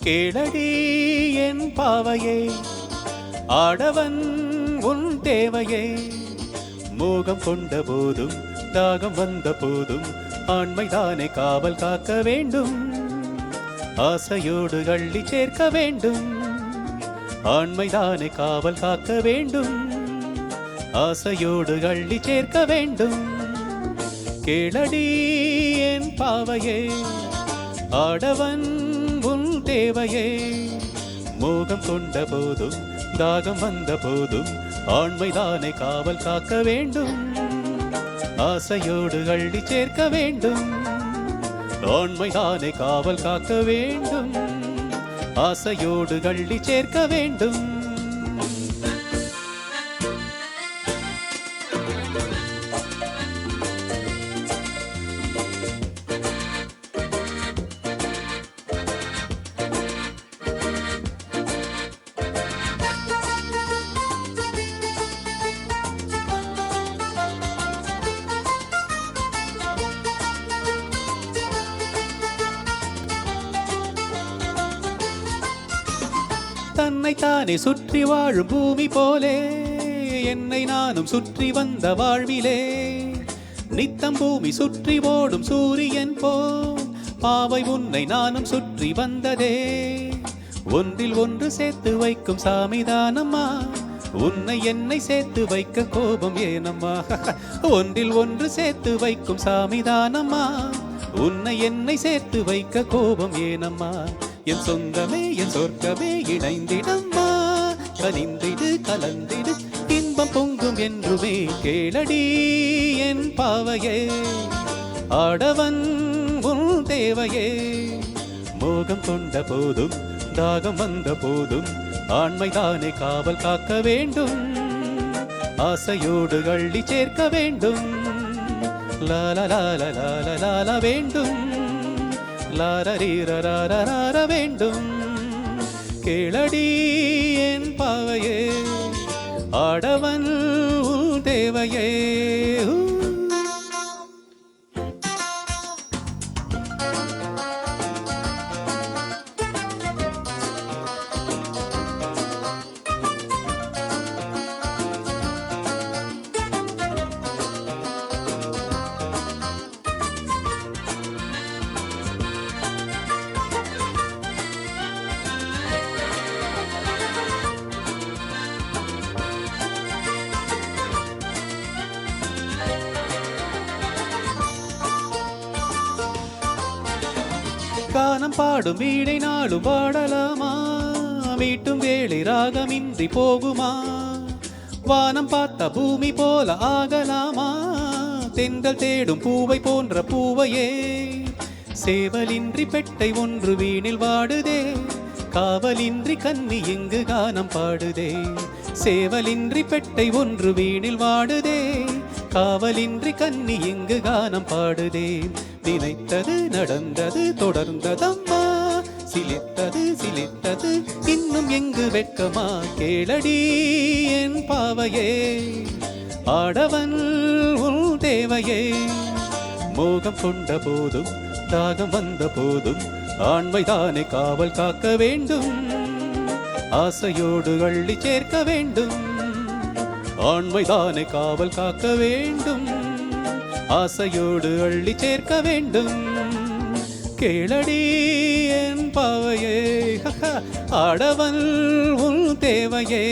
கேளடி என் பாவையே, ஆடவன் உன் தேவையே. மோகம் கொண்ட போதும் தாகம் வந்த போதும் ஆண்மைதானே காவல் காக்க வேண்டும். ஆசையோடு அள்ளி சேர்க்க வேண்டும். ஆண்மைதானே காவல் காக்க வேண்டும். ஆசையோடு அள்ளி சேர்க்க வேண்டும். கேளடி என் பாவையே, ஆடவன் உன் தேவையே. மோகம் கொண்ட போதும் தாகம் வந்த போதும் ஆண்மைதானே காவல் காக்க வேண்டும். ஆசையோடு அள்ளி சேர்க்க வேண்டும். ஆண்மைதானே காவல் காக்க வேண்டும். ஆசையோடு அள்ளி சேர்க்க வேண்டும். தன்னைத்தானே சுற்றி வாழும் பூமி போலே என்னை நானும் சுற்றி வந்த வாழ்விலே. நித்தம் பூமி சுற்றி ஓடும் சூரியன் போல் பாவை உன்னை நானும் சுற்றி வந்ததே. ஒன்றில் ஒன்று சேர்த்து வைக்கும் சாமிதானம்மா, உன்னை என்னை சேர்த்து வைக்க கோபம் ஏனம்மா. ஒன்றில் ஒன்று சேர்த்து வைக்கும் சாமிதானம்மா, உன்னை என்னை சேர்த்து வைக்க கோபம் ஏனம்மா. என் சொந்தமே என் சொர்க்கமே இணைந்திடம்மா, கனிந்திடு கலந்திடு இன்பம் பொங்கும் என்றுமே. கேளடி என் பாவையே, ஆடவன் உன் தேவையே. மோகம் கொண்ட போதும் தாகம் வந்த போதும் ஆண்மைதானே காவல் காக்க வேண்டும். ஆசையோடு அள்ளி சேர்க்க வேண்டும். லால லால லால லால வேண்டும். லாரரீரரார வேண்டும். கேளடி என் பாவையே, ஆடவன் உன் தேவையே. கானம் பாடும் வீடை நாளும் பாடலாமா, மீட்டும் வேளை ராகமின்றி போகுமா. வானம் பார்த்த பூமி போல ஆகலாமா, தென்றல் தேடும் பூவை போன்ற பூவையே. சேவலின்றி பெட்டை ஒன்று வீணில் வாடுதே, காவலின்றி கன்னி இங்கு கானம் பாடுதே. சேவலின்றி பெட்டை ஒன்று வீணில் வாடுதே, காவலின்றி கன்னி இங்கு கானம் பாடுதே. நினைத்தது நடந்தது தொடர்ந்ததம்மா, சிலித்தது சிலித்தது இன்னும் எங்கு வெட்கமா. கேளடி என் பாவையே, ஆடவன் உன் தேவையே. மோகம் கொண்ட போதும் தாகம் வந்த போதும் ஆண்மைதானே காவல் காக்க வேண்டும். ஆசையோடு அள்ளி சேர்க்க வேண்டும். ஆண்மைதானே காவல் காக்க வேண்டும். ஆசையோடு அள்ளி சேர்க்க வேண்டும். கேளடி என் பாவையே, ஆடவன் உன் தேவையே.